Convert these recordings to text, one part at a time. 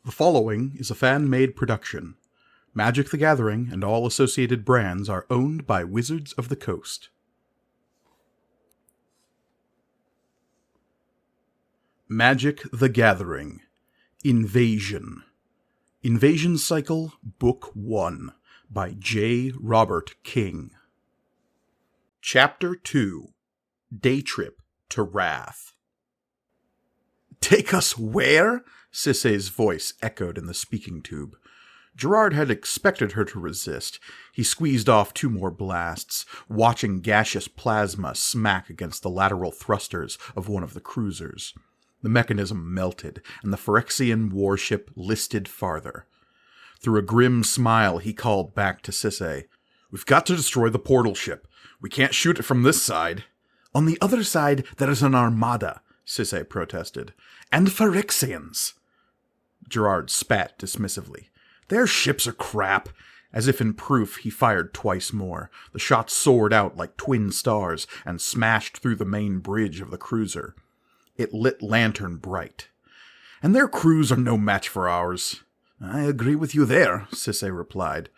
The following is a fan-made production. Magic the Gathering and all associated brands are owned by Wizards of the Coast. Magic the Gathering. Invasion. Invasion Cycle, Book 1, by J. Robert King. Chapter 2. Day Trip to Rath. Take us where? Cissay's voice echoed in the speaking tube. Gerard had expected her to resist. He squeezed off 2 more blasts, watching gaseous plasma smack against the lateral thrusters of one of the cruisers. The mechanism melted, and the Phyrexian warship listed farther. Through a grim smile, he called back to Cissay. "We've got to destroy the portal ship. We can't shoot it from this side." "On the other side, there is an armada," Cissay protested. "And Phyrexians." Gerard spat dismissively. "Their ships are crap." As if in proof, he fired twice more. The shots soared out like twin stars and smashed through the main bridge of the cruiser. It lit lantern bright. "And their crews are no match for ours." "I agree with you there," Cissay replied.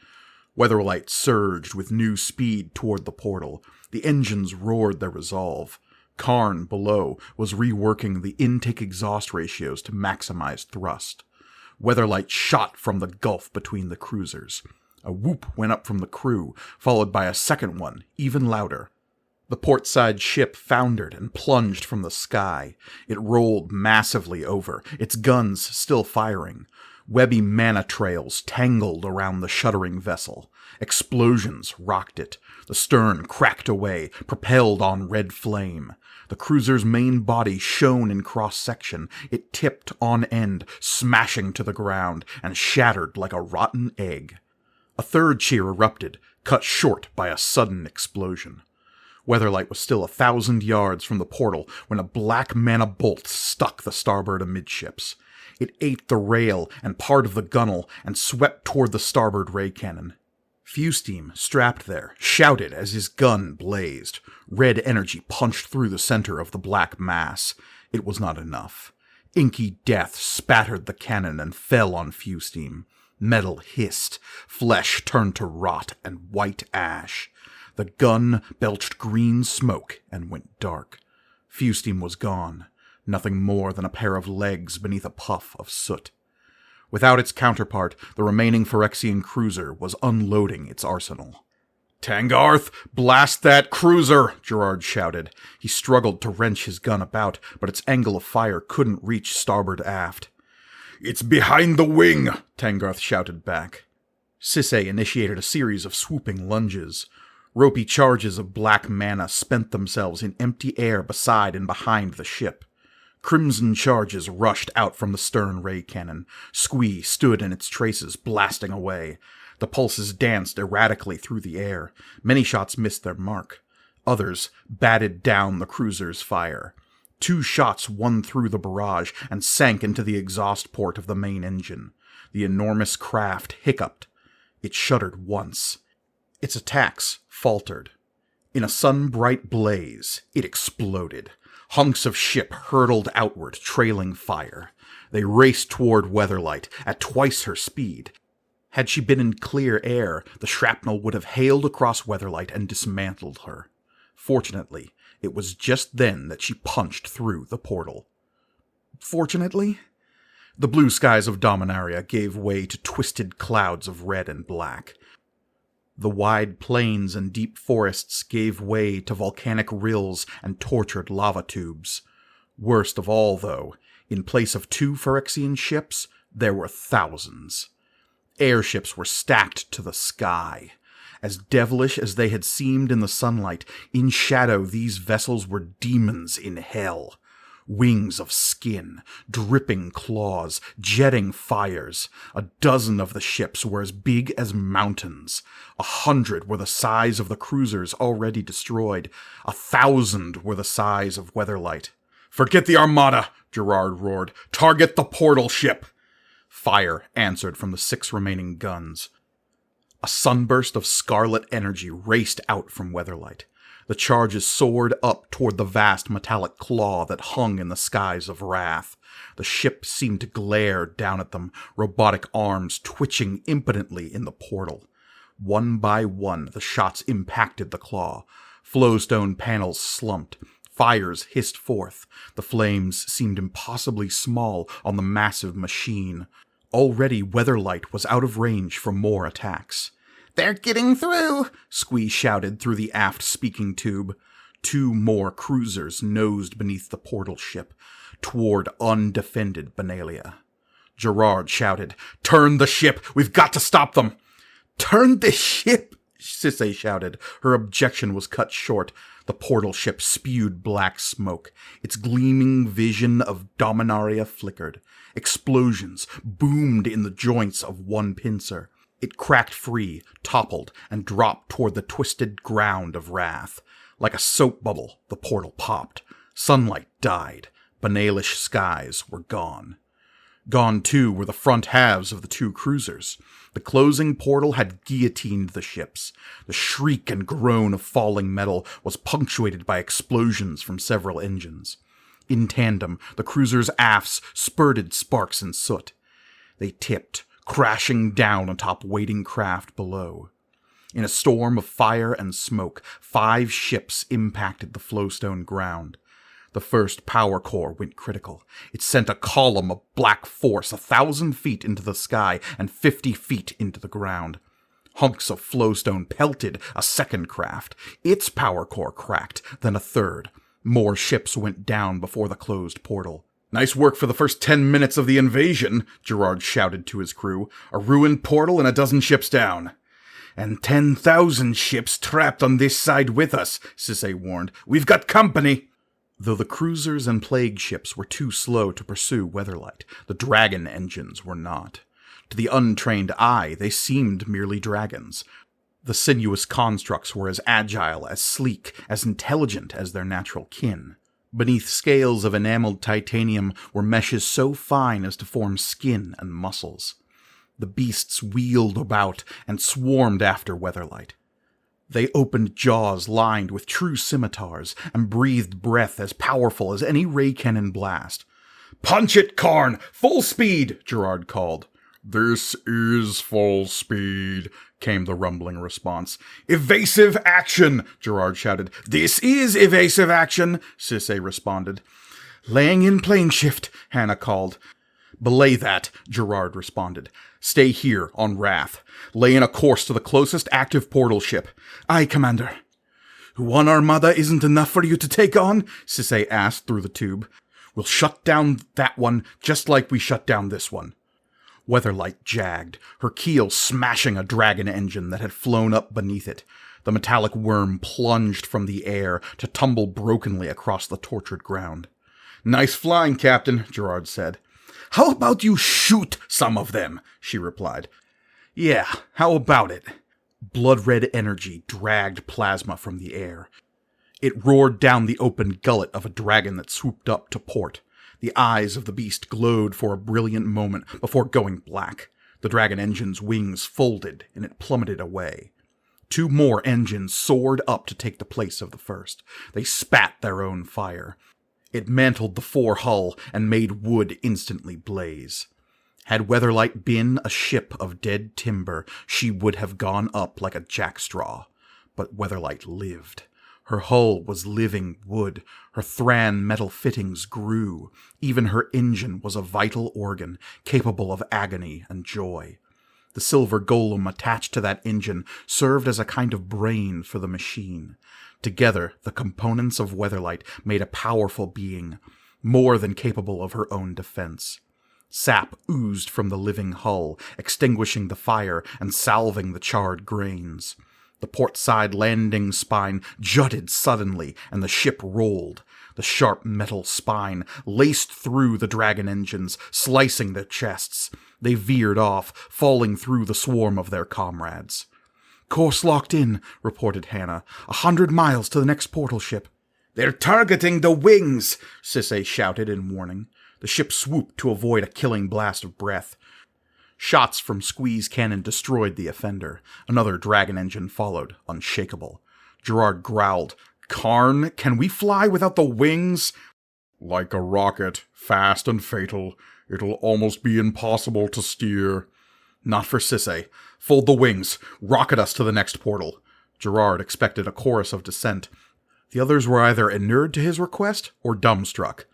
Weatherlight surged with new speed toward the portal. The engines roared their resolve. Karn, below, was reworking the intake-exhaust ratios to maximize thrust. Weatherlight shot from the gulf between the cruisers. A whoop went up from the crew, followed by a second one, even louder. The portside ship foundered and plunged from the sky. It rolled massively over, its guns still firing. Webby mana trails tangled around the shuddering vessel. Explosions rocked it. The stern cracked away, propelled on red flame. The cruiser's main body shone in cross-section. It tipped on end, smashing to the ground, and shattered like a rotten egg. A third cheer erupted, cut short by a sudden explosion. Weatherlight was still 1,000 yards from the portal when a black mana bolt stuck the starboard amidships. It ate the rail and part of the gunnel and swept toward the starboard ray cannon. Fewsteam, strapped there, shouted as his gun blazed. Red energy punched through the center of the black mass. It was not enough. Inky death spattered the cannon and fell on Fewsteam. Metal hissed. Flesh turned to rot and white ash. The gun belched green smoke and went dark. Fewsteam was gone. Nothing more than a pair of legs beneath a puff of soot. Without its counterpart, the remaining Phyrexian cruiser was unloading its arsenal. "Tangarth, blast that cruiser!" Gerard shouted. He struggled to wrench his gun about, but its angle of fire couldn't reach starboard aft. "It's behind the wing!" Tangarth shouted back. Cissay initiated a series of swooping lunges. Ropey charges of black mana spent themselves in empty air beside and behind the ship. Crimson charges rushed out from the stern ray cannon. Squee stood in its traces, blasting away. The pulses danced erratically through the air. Many shots missed their mark. Others batted down the cruiser's fire. 2 shots won through the barrage and sank into the exhaust port of the main engine. The enormous craft hiccuped. It shuddered once. Its attacks faltered. In a sun-bright blaze, it exploded. Hunks of ship hurtled outward, trailing fire. They raced toward Weatherlight at twice her speed. Had she been in clear air, the shrapnel would have hailed across Weatherlight and dismantled her. Fortunately, it was just then that she punched through the portal. Fortunately? The blue skies of Dominaria gave way to twisted clouds of red and black. The wide plains and deep forests gave way to volcanic rills and tortured lava tubes. Worst of all, though, in place of 2 Phyrexian ships, there were thousands. Airships were stacked to the sky. As devilish as they had seemed in the sunlight, in shadow these vessels were demons in hell. Wings of skin, dripping claws, jetting fires. A dozen of the ships were as big as mountains. 100 were the size of the cruisers already destroyed. 1,000 were the size of Weatherlight. "Forget the armada!" Gerard roared. "Target the portal ship!" Fire answered from the 6 remaining guns. A sunburst of scarlet energy raced out from Weatherlight. The charges soared up toward the vast metallic claw that hung in the skies of Rath. The ship seemed to glare down at them, robotic arms twitching impotently in the portal. One by one, the shots impacted the claw. Flowstone panels slumped. Fires hissed forth. The flames seemed impossibly small on the massive machine. Already Weatherlight was out of range for more attacks. "They're getting through!" Squee shouted through the aft speaking tube. 2 more cruisers nosed beneath the portal ship, toward undefended Benalia. Gerard shouted, "Turn the ship! We've got to stop them!" "Turn the ship!" Sisay shouted. Her objection was cut short. The portal ship spewed black smoke. Its gleaming vision of Dominaria flickered. Explosions boomed in the joints of one pincer. It cracked free, toppled, and dropped toward the twisted ground of Rath. Like a soap bubble, the portal popped. Sunlight died. Banalish skies were gone. Gone, too, were the front halves of the 2 cruisers. The closing portal had guillotined the ships. The shriek and groan of falling metal was punctuated by explosions from several engines. In tandem, the cruisers' aft's spurted sparks and soot. They tipped, crashing down atop waiting craft below. In a storm of fire and smoke, 5 ships impacted the flowstone ground. The first power core went critical. It sent a column of black force 1,000 feet into the sky and 50 feet into the ground. Hunks of flowstone pelted a second craft. Its power core cracked, then a third. More ships went down before the closed portal. "Nice work for the first 10 minutes of the invasion," Gerard shouted to his crew. "A ruined portal and a dozen ships down." "And 10,000 ships trapped on this side with us," Sisay warned. "We've got company." Though the cruisers and plague ships were too slow to pursue Weatherlight, the dragon engines were not. To the untrained eye, they seemed merely dragons. The sinuous constructs were as agile, as sleek, as intelligent as their natural kin. Beneath scales of enameled titanium were meshes so fine as to form skin and muscles. The beasts wheeled about and swarmed after Weatherlight. They opened jaws lined with true scimitars and breathed breath as powerful as any ray cannon blast. "Punch it, Karn! Full speed!" Gerard called. "This is full speed," came the rumbling response. "Evasive action!" Gerard shouted. "This is evasive action!" Sisay responded. "Laying in plane shift," Hannah called. "Belay that," Gerard responded. "Stay here, on Rath. Lay in a course to the closest active portal ship." "Aye, Commander." "One armada isn't enough for you to take on?" Sisay asked through the tube. "We'll shut down that one just like we shut down this one." Weatherlight jagged, her keel smashing a dragon engine that had flown up beneath it. The metallic worm plunged from the air to tumble brokenly across the tortured ground. "Nice flying, Captain," Gerard said. "How about you shoot some of them?" she replied. "Yeah, how about it?" Blood-red energy dragged plasma from the air. It roared down the open gullet of a dragon that swooped up to port. The eyes of the beast glowed for a brilliant moment before going black. The dragon engine's wings folded, and it plummeted away. 2 more engines soared up to take the place of the first. They spat their own fire. It mantled the fore-hull and made wood instantly blaze. Had Weatherlight been a ship of dead timber, she would have gone up like a jackstraw. But Weatherlight lived. Her hull was living wood. Her Thran metal fittings grew. Even her engine was a vital organ, capable of agony and joy. The silver golem attached to that engine served as a kind of brain for the machine. Together, the components of Weatherlight made a powerful being, more than capable of her own defense. Sap oozed from the living hull, extinguishing the fire and salving the charred grains. The port-side landing spine jutted suddenly, and the ship rolled. The sharp metal spine laced through the dragon engines, slicing their chests. They veered off, falling through the swarm of their comrades. "Course locked in," reported Hannah. 100 miles to the next portal ship. "They're targeting the wings," Sisay shouted in warning. The ship swooped to avoid a killing blast of breath. Shots from Squee's cannon destroyed the offender. Another dragon engine followed, unshakable. Gerard growled, "Karn, can we fly without the wings?" Like a rocket, fast and fatal. It'll almost be impossible to steer. Not for Sisay. Fold the wings. Rocket us to the next portal. Gerard expected a chorus of dissent. The others were either inured to his request or dumbstruck.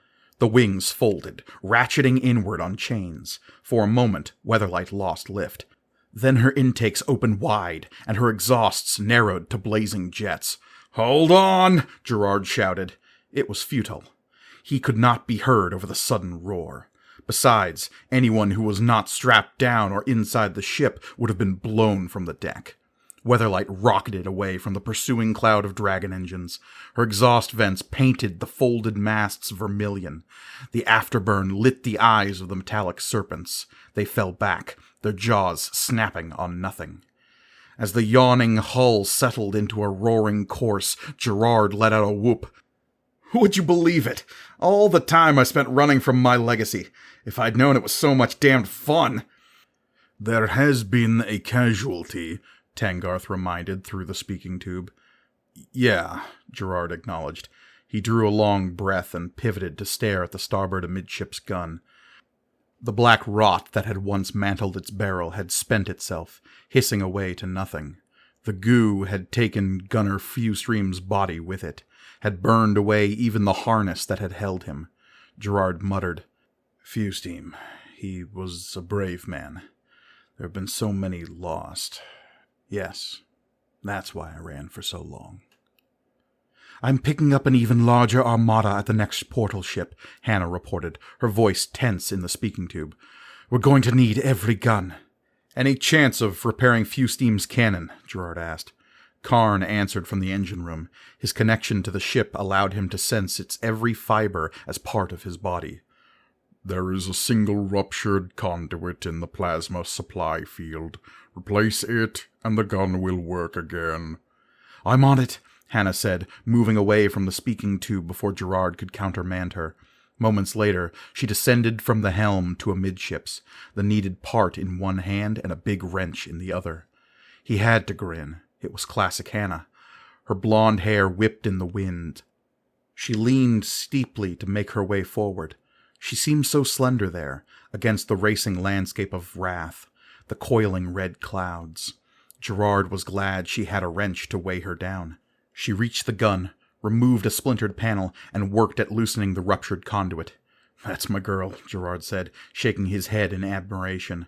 The wings folded, ratcheting inward on chains. For a moment, Weatherlight lost lift. Then her intakes opened wide, and her exhausts narrowed to blazing jets. "Hold on!" Gerard shouted. It was futile. He could not be heard over the sudden roar. Besides, anyone who was not strapped down or inside the ship would have been blown from the deck. Weatherlight rocketed away from the pursuing cloud of dragon engines. Her exhaust vents painted the folded masts vermilion. The afterburn lit the eyes of the metallic serpents. They fell back, their jaws snapping on nothing. As the yawning hull settled into a roaring course, Gerard let out a whoop. "Would you believe it? All the time I spent running from my legacy. If I'd known it was so much damned fun." "There has been a casualty," Tangarth reminded through the speaking tube. "Yeah," Gerard acknowledged. He drew a long breath and pivoted to stare at the starboard amidships gun. The black rot that had once mantled its barrel had spent itself, hissing away to nothing. The goo had taken Gunner Fewstream's body with it, had burned away even the harness that had held him. Gerard muttered, "Fewstream, he was a brave man. There have been so many lost. Yes, that's why I ran for so long." "I'm picking up an even larger armada at the next portal ship," Hannah reported, her voice tense in the speaking tube. "We're going to need every gun." "Any chance of repairing Fewstream's cannon?" Gerard asked. Karn answered from the engine room. His connection to the ship allowed him to sense its every fiber as part of his body. "There is a single ruptured conduit in the plasma supply field. Replace it, and the gun will work again." "I'm on it," Hannah said, moving away from the speaking tube before Gerard could countermand her. Moments later, she descended from the helm to amidships, the needed part in one hand and a big wrench in the other. He had to grin. It was classic Hannah. Her blonde hair whipped in the wind. She leaned steeply to make her way forward. She seemed so slender there, against the racing landscape of Rath, the coiling red clouds. Gerard was glad she had a wrench to weigh her down. She reached the gun, removed a splintered panel, and worked at loosening the ruptured conduit. "That's my girl," Gerard said, shaking his head in admiration.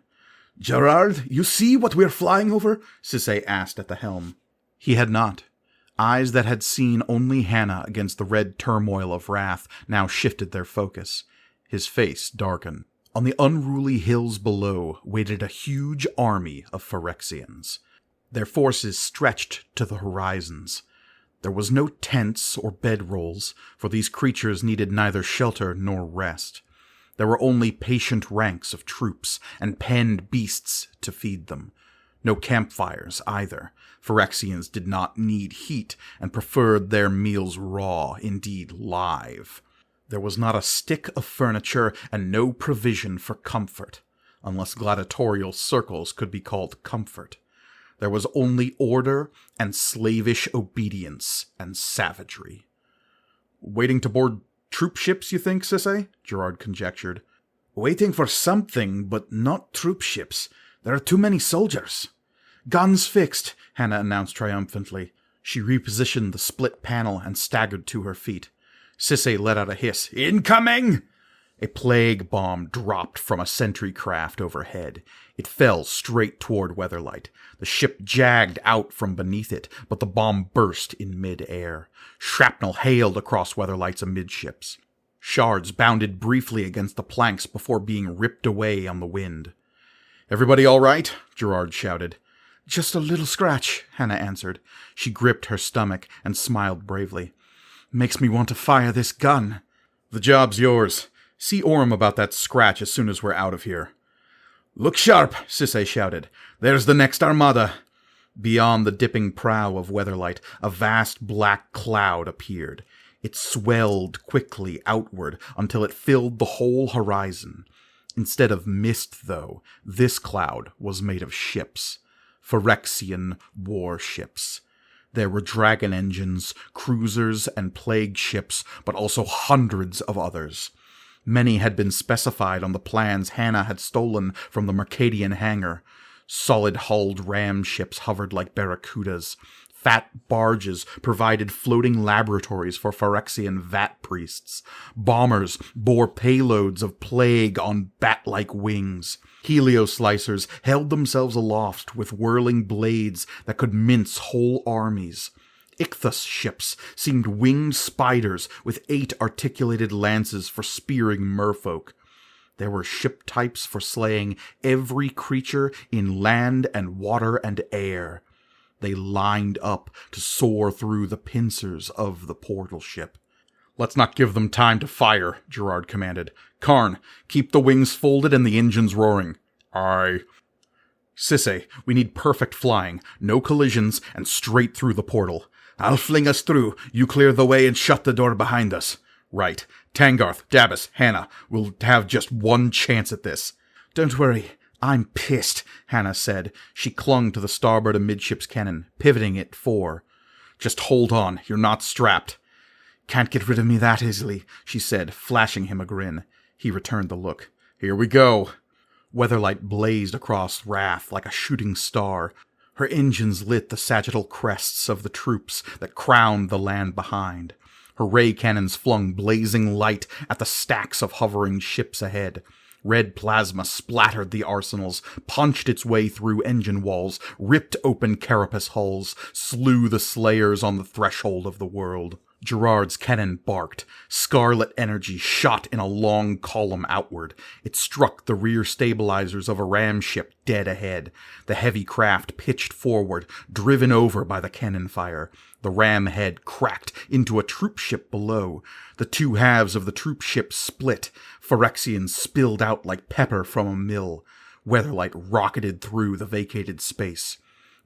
"Gerard, you see what we're flying over?" Sisay asked at the helm. He had not. Eyes that had seen only Hannah against the red turmoil of Rath now shifted their focus. His face darkened. On the unruly hills below waited a huge army of Phyrexians. Their forces stretched to the horizons. There was no tents or bedrolls, for these creatures needed neither shelter nor rest. There were only patient ranks of troops and penned beasts to feed them. No campfires, either. Phyrexians did not need heat and preferred their meals raw, indeed live. There was not a stick of furniture and no provision for comfort, unless gladiatorial circles could be called comfort. There was only order and slavish obedience and savagery. "Waiting to board troop ships, you think, Sisay?" Gerard conjectured. "Waiting for something, but not troop ships. There are too many soldiers." "Guns fixed," Hannah announced triumphantly. She repositioned the split panel and staggered to her feet. Sisay let out a hiss. "Incoming!" A plague bomb dropped from a sentry craft overhead. It fell straight toward Weatherlight. The ship jagged out from beneath it, but the bomb burst in mid-air. Shrapnel hailed across Weatherlight's amidships. Shards bounded briefly against the planks before being ripped away on the wind. "Everybody all right?" Gerard shouted. "Just a little scratch," Hannah answered. She gripped her stomach and smiled bravely. "Makes me want to fire this gun." "The job's yours. See Orm about that scratch as soon as we're out of here." "Look sharp," Sisay shouted. "There's the next armada." Beyond the dipping prow of Weatherlight, a vast black cloud appeared. It swelled quickly outward until it filled the whole horizon. Instead of mist, though, this cloud was made of ships. Phyrexian warships. There were dragon engines, cruisers, and plague ships, but also hundreds of others. Many had been specified on the plans Hannah had stolen from the Mercadian hangar. Solid-hulled ram ships hovered like barracudas. Fat barges provided floating laboratories for Phyrexian vat priests. Bombers bore payloads of plague on bat-like wings. Helioslicers held themselves aloft with whirling blades that could mince whole armies. Ichthus ships seemed winged spiders with 8 articulated lances for spearing merfolk. There were ship types for slaying every creature in land and water and air. They lined up to soar through the pincers of the portal ship. "Let's not give them time to fire," Gerard commanded. "Karn, keep the wings folded and the engines roaring." "Aye." "Sisse, we need perfect flying, no collisions, and straight through the portal." "I'll fling us through. You clear the way and shut the door behind us." "Right. Tangarth, Dabus, Hannah, we'll have just one chance at this." "Don't worry. I'm pissed," Hannah said. She clung to the starboard amidships cannon, pivoting it fore. "Just hold on. You're not strapped." "Can't get rid of me that easily," she said, flashing him a grin. He returned the look. "Here we go." Weatherlight blazed across Rath like a shooting star. Her engines lit the sagittal crests of the troops that crowned the land behind. Her ray cannons flung blazing light at the stacks of hovering ships ahead. Red plasma splattered the arsenals, punched its way through engine walls, ripped open carapace hulls, slew the slayers on the threshold of the world. Gerard's cannon barked. Scarlet energy shot in a long column outward. It struck the rear stabilizers of a ram ship dead ahead. The heavy craft pitched forward, driven over by the cannon fire. The ram head cracked into a troop ship below. The two halves of the troop ship split. Phyrexians spilled out like pepper from a mill. Weatherlight rocketed through the vacated space.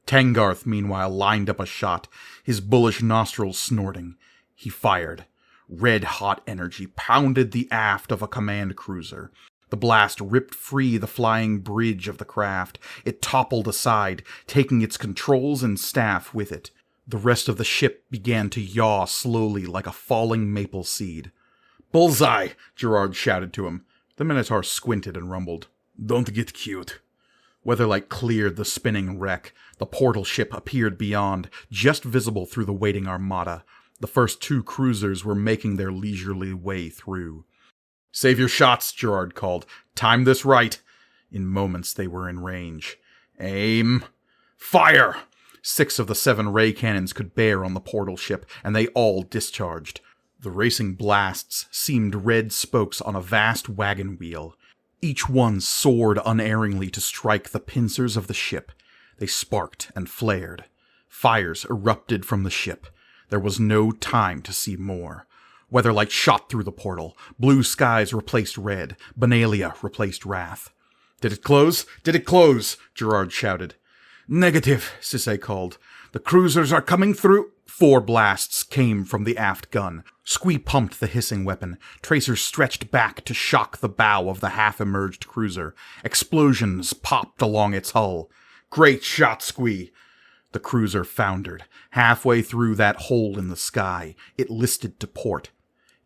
Tangarth, meanwhile, lined up a shot, his bullish nostrils snorting. He fired. Red-hot energy pounded the aft of a command cruiser. The blast ripped free the flying bridge of the craft. It toppled aside, taking its controls and staff with it. The rest of the ship began to yaw slowly like a falling maple seed. "Bullseye!" Gerard shouted to him. The Minotaur squinted and rumbled. "Don't get cute." Weatherlight cleared the spinning wreck. The portal ship appeared beyond, just visible through the waiting armada. The first 2 cruisers were making their leisurely way through. "Save your shots," Gerard called. "Time this right." In moments they were in range. "Aim! Fire!" 6 of the 7 ray cannons could bear on the portal ship, and they all discharged. The racing blasts seemed red spokes on a vast wagon wheel. Each one soared unerringly to strike the pincers of the ship. They sparked and flared. Fires erupted from the ship. There was no time to see more. Weatherlight shot through the portal. Blue skies replaced red. Benalia replaced Rath. "Did it close? Did it close?" Gerard shouted. "Negative," Sisse called. "The cruisers are coming through." 4 blasts came from the aft gun. Squee pumped the hissing weapon. Tracers stretched back to shock the bow of the half-emerged cruiser. Explosions popped along its hull. "Great shot, Squee!" The cruiser foundered. Halfway through that hole in the sky, it listed to port.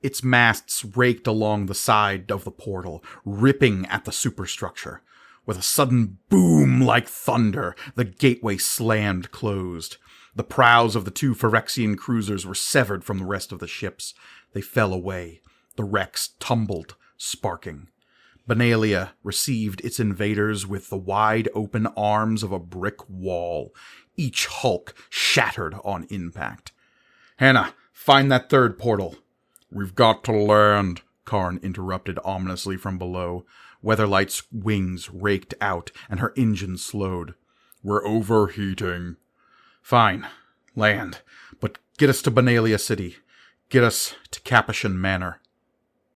Its masts raked along the side of the portal, ripping at the superstructure. With a sudden boom like thunder, the gateway slammed closed. The prows of the 2 Phyrexian cruisers were severed from the rest of the ships. They fell away. The wrecks tumbled, sparking. Benalia received its invaders with the wide-open arms of a brick wall. Each hulk shattered on impact. "Hannah, find that 3rd portal." "We've got to land," Karn interrupted ominously from below. Weatherlight's wings raked out, and her engine slowed. "We're overheating." "Fine. Land. But get us to Benalia City. Get us to Capuchin Manor."